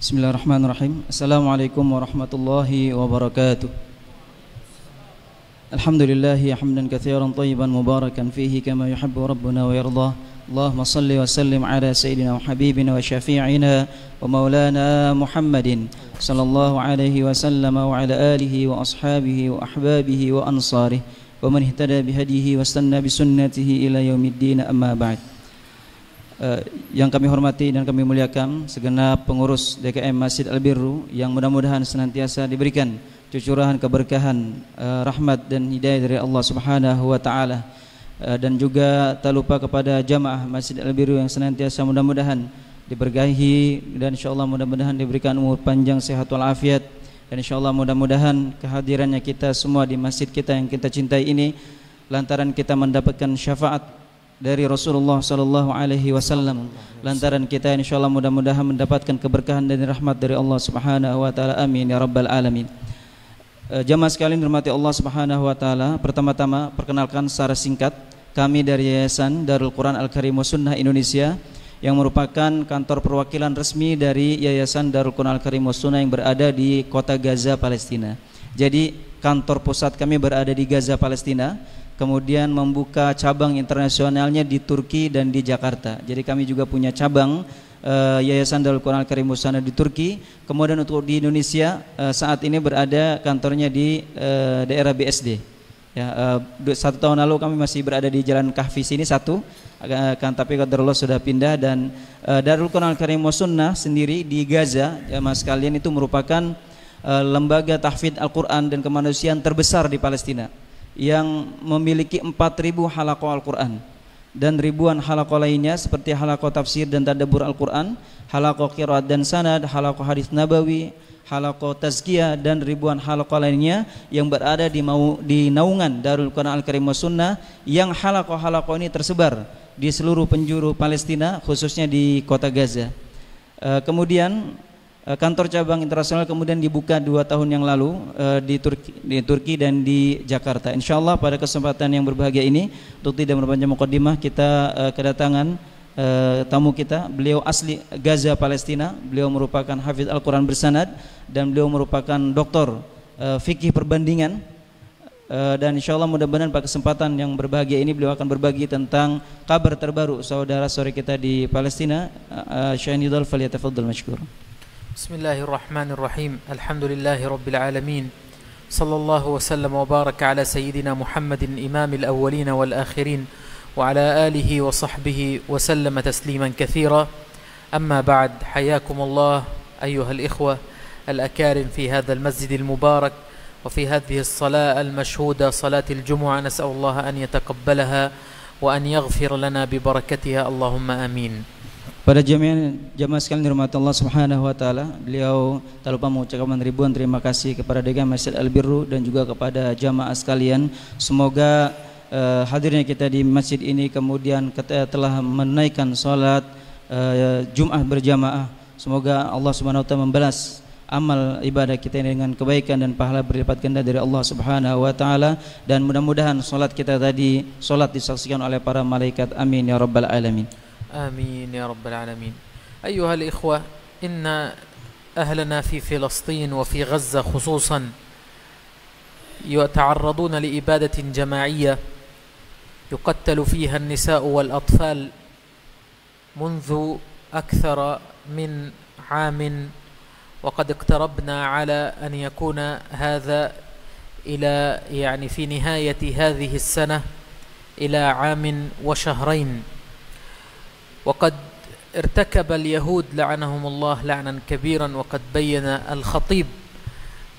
Bismillahirrahmanirrahim. Assalamualaikum warahmatullahi wabarakatuh. Alhamdulillahi hamdan katsiran thayyiban mubarakan fihi kama yuhibbu rabbuna wa yardah. Allahumma salli wa sallim ala sayyidina wa habibina wa syafi'ina wa maulana Muhammadin sallallahu alaihi wa sallam wa ala alihi wa ashabihi wa ahbabihi wa ansarihi wa man ihtada bihadihi wa istanna bisunnatihi ila yaumiddin, amma ba'd. Yang kami hormati dan kami muliakan segenap pengurus DKM Masjid Al-Birru yang mudah-mudahan senantiasa diberikan cucurahan keberkahan, rahmat dan hidayah dari Allah Subhanahu wa taala. Dan juga tak lupa kepada jamaah Masjid Al-Birru yang senantiasa mudah-mudahan diberkahi dan insyaallah mudah-mudahan diberikan umur panjang, sehat walafiat, dan insyaallah mudah-mudahan kehadirannya kita semua di masjid kita yang kita cintai ini lantaran kita mendapatkan syafaat dari Rasulullah sallallahu alaihi wasallam, lantaran kita insyaallah mudah-mudahan mendapatkan keberkahan dan rahmat dari Allah Subhanahu wa taala. Amin ya rabbal alamin. Jamaah sekalian dirahmati Allah Subhanahu wa taala, pertama-tama perkenalkan secara singkat, kami dari Yayasan Darul Quran Al-Karim Sunnah Indonesia yang merupakan kantor perwakilan resmi dari Yayasan Darul Quran Al-Karim Sunnah yang berada di kota Gaza, Palestina. Jadi kantor pusat kami berada di Gaza, Palestina, kemudian membuka cabang internasionalnya di Turki dan di Jakarta. Jadi kami juga punya cabang Yayasan Darul Quran Al-Karim Sunnah di Turki. Kemudian untuk di Indonesia saat ini berada kantornya di daerah BSD. Ya, 1 tahun lalu kami masih berada di Jalan Kahfi sini tapi qadarullah sudah pindah. Dan Darul Quran Al-Karim Sunnah sendiri di Gaza, jamaah sekalian, itu merupakan lembaga tahfidz Al-Quran dan kemanusiaan terbesar di Palestina, yang memiliki 4.000 halaqah Al-Quran dan ribuan halaqah lainnya seperti halaqah tafsir dan tadabbur Al-Quran, halaqah qiraat dan sanad, halaqah hadis nabawi, halaqah tazkiyah, dan ribuan halaqah lainnya yang berada di naungan Darul Quran Al-Karim Sunnah, yang halaqah-halaqah ini tersebar di seluruh penjuru Palestina, khususnya di kota Gaza. Kemudian kantor cabang internasional kemudian dibuka 2 tahun yang lalu di Turki dan di Jakarta. Insyaallah pada kesempatan yang berbahagia ini, untuk tidak memperpanjang mukaddimah, kita kedatangan tamu kita. Beliau asli Gaza, Palestina. Beliau merupakan hafidz Al-Quran bersanad dan beliau merupakan doktor fikih perbandingan. Dan insyaallah mudah-mudahan pada kesempatan yang berbahagia ini beliau akan berbagi tentang kabar terbaru saudara-saudari kita di Palestina. Syekh Nidal falyatafaddal mashkur. Bismillahirrahmanirrahim. Alhamdulillahi rabbil alamin. Sallallahu wasallam wa baraka ala sayyidina Muhammadin imamil awwalin wal akhirin wa ala alihi wa sahbihi wa sallama tasliman katsira. Amma ba'd. Hayakumullah ayyuhal ikhwah al-akarim fi hadzal masjidil mubarak wa fi hadhihi as-salah al-mashhuda salatil jumu'ah. Nas'alullaha an yataqabbalaha wa an yaghfir lana bi barakatiha. Allahumma amin. Pada jamaah sekalian dirahmati Allah Subhanahu wa taala, beliau tak lupa mengucapkan ribuan terima kasih kepada DKM Masjid Al-Birru dan juga kepada jamaah sekalian. Semoga hadirnya kita di masjid ini kemudian telah menaikkan salat Jumat berjamaah. Semoga Allah Subhanahu wa taala membalas amal ibadah kita dengan kebaikan dan pahala berlipat ganda dari Allah Subhanahu wa taala, dan mudah-mudahan salat kita tadi salat disaksikan oleh para malaikat. Amin ya rabbal alamin. آمين يا رب العالمين. أيها الإخوة، إن أهلنا في فلسطين وفي غزة خصوصا يتعرضون لإبادة جماعية يقتل فيها النساء والأطفال منذ أكثر من عام، وقد اقتربنا على أن يكون هذا إلى في نهاية هذه السنة إلى عام وشهرين. وقد ارتكب اليهود لعنهم الله لعنا كبيرا، وقد بين الخطيب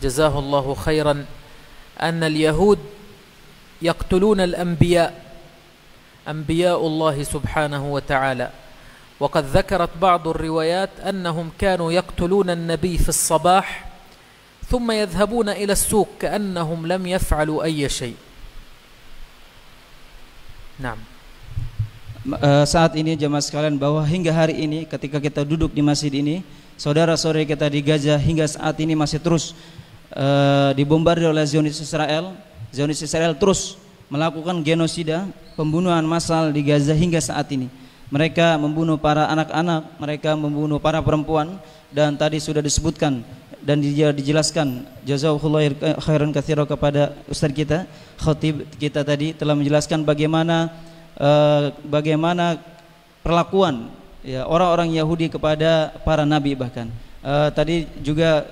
جزاه الله خيرا أن اليهود يقتلون الأنبياء، أنبياء الله سبحانه وتعالى. وقد ذكرت بعض الروايات أنهم كانوا يقتلون النبي في الصباح ثم يذهبون إلى السوق كأنهم لم يفعلوا أي شيء. نعم. Saat ini jemaah sekalian, bahwa hingga hari ini ketika kita duduk di masjid ini, saudara-saudari kita di Gaza hingga saat ini masih terus dibombardir oleh Zionis Israel. Zionis Israel terus melakukan genosida, pembunuhan massal di Gaza hingga saat ini. mereka membunuh para anak-anak, mereka membunuh para perempuan, dan tadi sudah disebutkan dan dijelaskan jazakallahu khairan katsira kepada ustaz kita, khatib kita tadi telah menjelaskan bagaimana perlakuan ya orang-orang Yahudi kepada para nabi. Bahkan tadi juga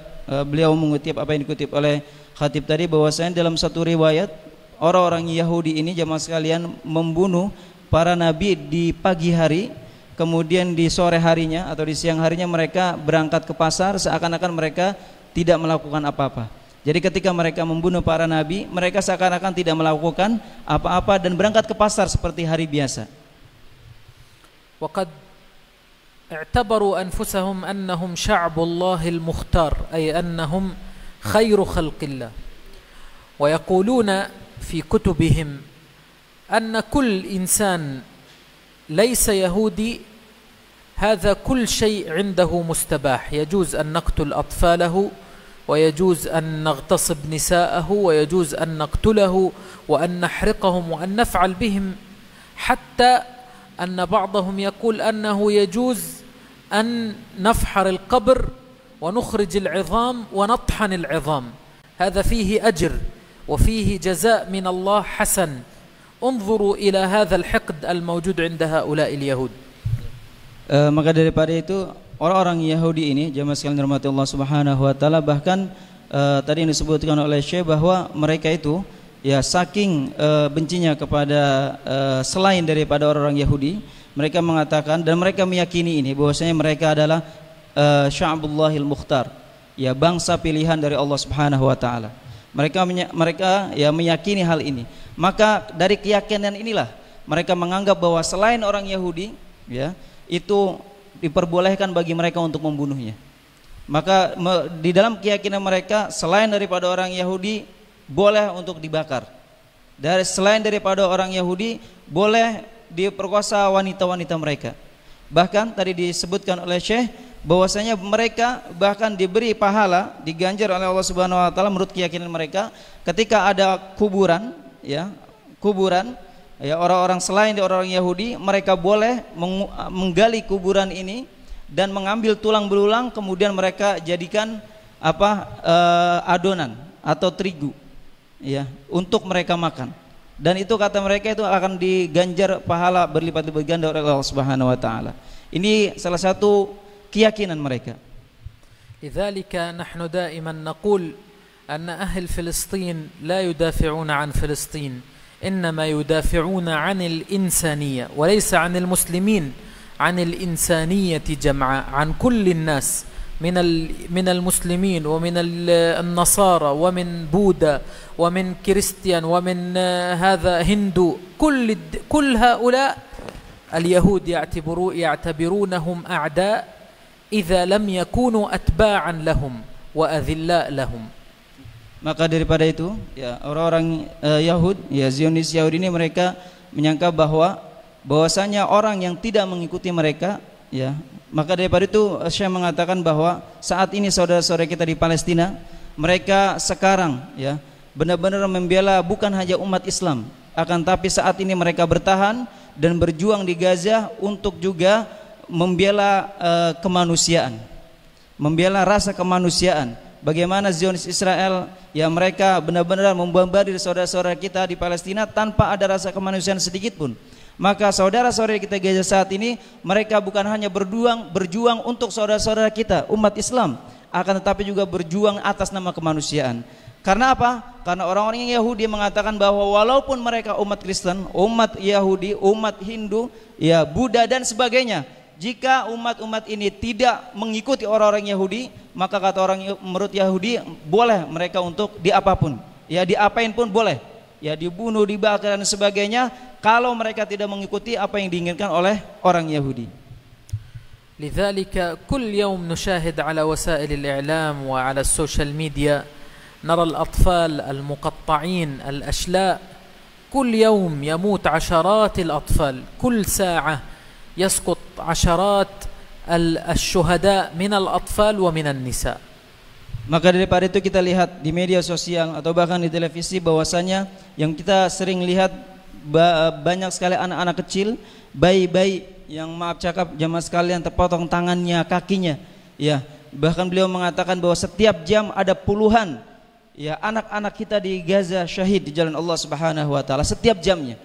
beliau mengutip apa yang dikutip oleh khatib tadi, bahwasanya dalam satu riwayat orang-orang Yahudi ini jamaah sekalian membunuh para nabi di pagi hari, kemudian di sore harinya atau di siang harinya mereka berangkat ke pasar seakan-akan mereka tidak melakukan apa-apa. Jadi ketika mereka membunuh para nabi, mereka seakan-akan tidak melakukan apa-apa dan berangkat ke pasar seperti hari biasa. وقد اعتبروا أنفسهم أنهم شعب الله المختار، أي أنهم خير خلق الله، ويقولون في كتبهم أن كل إنسان ليس يهودي هذا كل شيء عنده مستباح، يجوز أن نقتل أطفاله، ويجوز أن نغتصب نساءه، ويجوز أن نقتله وأن نحرقهم وأن نفعل بهم، حتى أن بعضهم يقول أنه يجوز أن نفحر القبر ونخرج العظام ونطحن العظام، هذا فيه أجر وفيه جزاء من الله حسن. انظروا إلى هذا الحقد الموجود عند هؤلاء اليهود. Maka daripada itu orang-orang Yahudi ini jamaah sekalian dirahmati Allah Subhanahu wa taala, bahkan tadi yang disebutkan oleh Syekh bahwa mereka itu ya saking bencinya kepada selain daripada orang-orang Yahudi, mereka mengatakan dan mereka meyakini ini bahwasanya mereka adalah sya'bullahil mukhtar, ya bangsa pilihan dari Allah Subhanahu wa taala. Mereka ya meyakini hal ini. Maka dari keyakinan inilah mereka menganggap bahwa selain orang Yahudi ya itu diperbolehkan bagi mereka untuk membunuhnya. Maka di dalam keyakinan mereka selain daripada orang Yahudi boleh untuk dibakar. Selain daripada orang Yahudi boleh diperkosa wanita-wanita mereka. Bahkan tadi disebutkan oleh Syekh bahwasanya mereka bahkan diberi pahala, diganjar oleh Allah Subhanahu wa taala menurut keyakinan mereka ketika ada kuburan ya orang-orang selain dari orang Yahudi, mereka boleh menggali kuburan ini dan mengambil tulang belulang, kemudian mereka jadikan adonan atau terigu ya untuk mereka makan, dan itu kata mereka itu akan diganjar pahala berlipat-lipat ganda oleh Allah Subhanahu wa taala. Ini salah satu keyakinan mereka. لذلك نحن دائما نقول أن أهل فلسطين لا يدافعون عن فلسطين، إنما يدافعون عن الإنسانية وليس عن المسلمين، عن الإنسانية جمعاء، عن كل الناس من المسلمين ومن النصارى ومن بوذا ومن كريستيان ومن هذا هندو، كل هؤلاء اليهود يعتبرونهم أعداء إذا لم يكونوا أتباعا لهم وأذلاء لهم. Maka daripada itu ya orang-orang Zionis Yahudi ini mereka menyangka bahwasanya orang yang tidak mengikuti mereka ya, maka daripada itu Syekh mengatakan bahwa saat ini saudara-saudara kita di Palestina mereka sekarang ya benar-benar membela bukan hanya umat Islam, akan tapi saat ini mereka bertahan dan berjuang di Gaza untuk juga membela kemanusiaan, membela rasa kemanusiaan. Bagaimana Zionis Israel ya mereka benar-benar membombardir saudara-saudara kita di Palestina tanpa ada rasa kemanusiaan sedikit pun. Maka saudara-saudara kita Gaza saat ini mereka bukan hanya berjuang untuk saudara-saudara kita umat Islam, akan tetapi juga berjuang atas nama kemanusiaan. Karena apa? Karena orang-orang Yahudi mengatakan bahwa walaupun mereka umat Kristen, umat Yahudi, umat Hindu, ya Buddha dan sebagainya, jika umat-umat ini tidak mengikuti orang-orang Yahudi, maka kata orang menurut Yahudi boleh mereka untuk diapapun, ya diapain pun boleh, ya dibunuh, dibakar dan sebagainya, kalau mereka tidak mengikuti apa yang diinginkan oleh orang Yahudi. لذلك كل يوم نشاهد على وسائل الإعلام وعلى السوشيال ميديا نرى الأطفال المقطعين الأشلاء، كل يوم يموت عشرات الأطفال، كل ساعة يسقط عشرات الشهداء من الأطفال ومن النساء. Maka daripada itu kita lihat di media sosial atau bahkan di televisi bahwasanya yang kita sering lihat banyak sekali anak-anak kecil, bayi-bayi yang maaf cakap jamaah sekalian terpotong tangannya, kakinya. Ya, bahkan beliau mengatakan bahwa setiap jam ada puluhan ya anak-anak kita di Gaza syahid di jalan Allah Subhanahu wa taala setiap jamnya.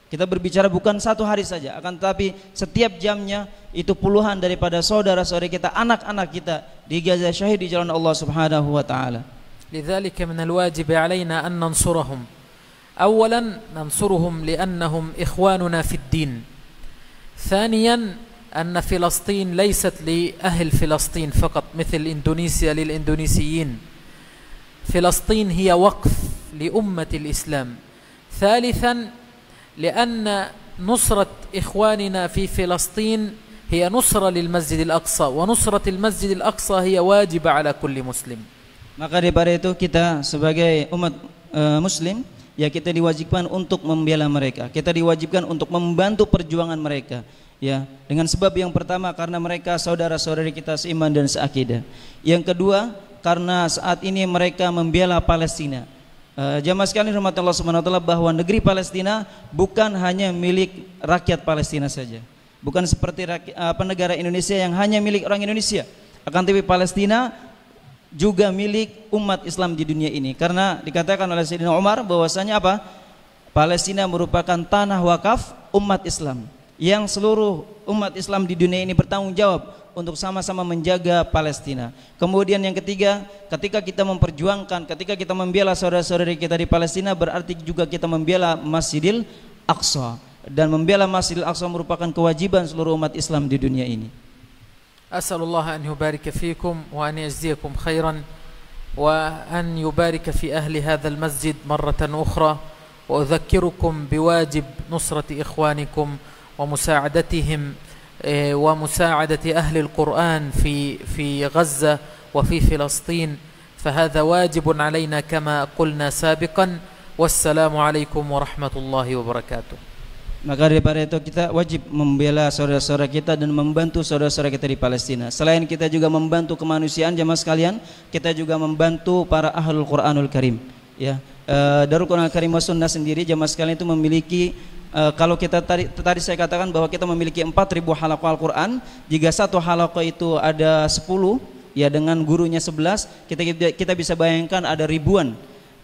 Kita berbicara bukan satu hari saja, akan tetapi setiap jamnya itu puluhan daripada saudara-saudari kita, anak-anak kita di Gaza syahid di jalan Allah Subhanahu wa taala. لذلك من الواجب علينا أن ننصرهم. أولا ننصرهم لأنهم إخواننا في الدين. ثانيا أن فلسطين ليست لأهل فلسطين فقط مثل إندونيسيا للإندونيسيين. فلسطين هي وقف لأمة الإسلام. ثالثا لأن نصرة إخواننا في فلسطين هي نصرة للمسجد الأقصى، ونصرة المسجد الأقصى هي واجبة على كل مسلم. Maka daripada itu kita sebagai umat muslim ya kita diwajibkan untuk membela mereka. Kita diwajibkan untuk membantu perjuangan mereka. Ya, dengan sebab yang pertama karena mereka saudara-saudari kita seiman dan seakidah. Yang kedua karena saat ini mereka membela Palestina. Jamaah sekalian rahmat Allah Subhanahu wa taala bahwa negeri Palestina bukan hanya milik rakyat Palestina saja. Bukan seperti negara Indonesia yang hanya milik orang Indonesia. Akan tetapi Palestina juga milik umat Islam di dunia ini. Karena dikatakan oleh Sayyidina Umar bahwasanya apa? Palestina merupakan tanah wakaf umat Islam yang seluruh umat Islam di dunia ini bertanggung jawab untuk sama-sama menjaga Palestina. Kemudian yang ketiga, ketika kita memperjuangkan, ketika kita membela saudara-saudari kita di Palestina, berarti juga kita membela Masjidil Aqsa. Dan membela Masjidil Aqsa merupakan kewajiban seluruh umat Islam di dunia ini. أسأل الله أن يبارك فيكم وأن يجزيكم خيرا وأن يبارك في أهل هذا المسجد مرة أخرى، وأذكركم بواجب نصرة إخوانكم ومساعدتهم ومساعدة أهل القرآن في غزة وفي فلسطين، فهذا واجب علينا كما قلنا سابقا. والسلام عليكم ورحمة الله وبركاته. Maka daripada itu kita wajib membela saudara-saudara kita dan membantu saudara-saudara kita di Palestina. Selain kita juga membantu kemanusiaan jamaah sekalian, kita juga membantu para ahlul Quranul Karim. Ya, Darul Quranul Karim was Sunnah sendiri jamaah sekalian itu memiliki kalau kita tadi saya katakan bahwa kita memiliki 4.000 halaqah Al-Quran. Jika satu halaqah itu ada 10 ya dengan gurunya 11, kita bisa bayangkan ada ribuan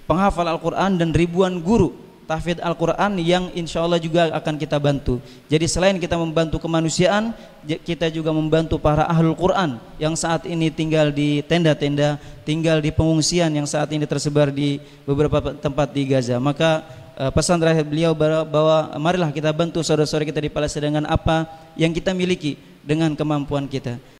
penghafal Al-Quran dan ribuan guru tahfidz Al-Quran yang insya Allah juga akan kita bantu. Jadi selain kita membantu kemanusiaan, kita juga membantu para ahlul Quran yang saat ini tinggal di tenda-tenda, tinggal di pengungsian yang saat ini tersebar di beberapa tempat di Gaza. Maka pesan terakhir beliau bahwa marilah kita bantu saudara-saudara kita di Palestina dengan apa yang kita miliki, dengan kemampuan kita.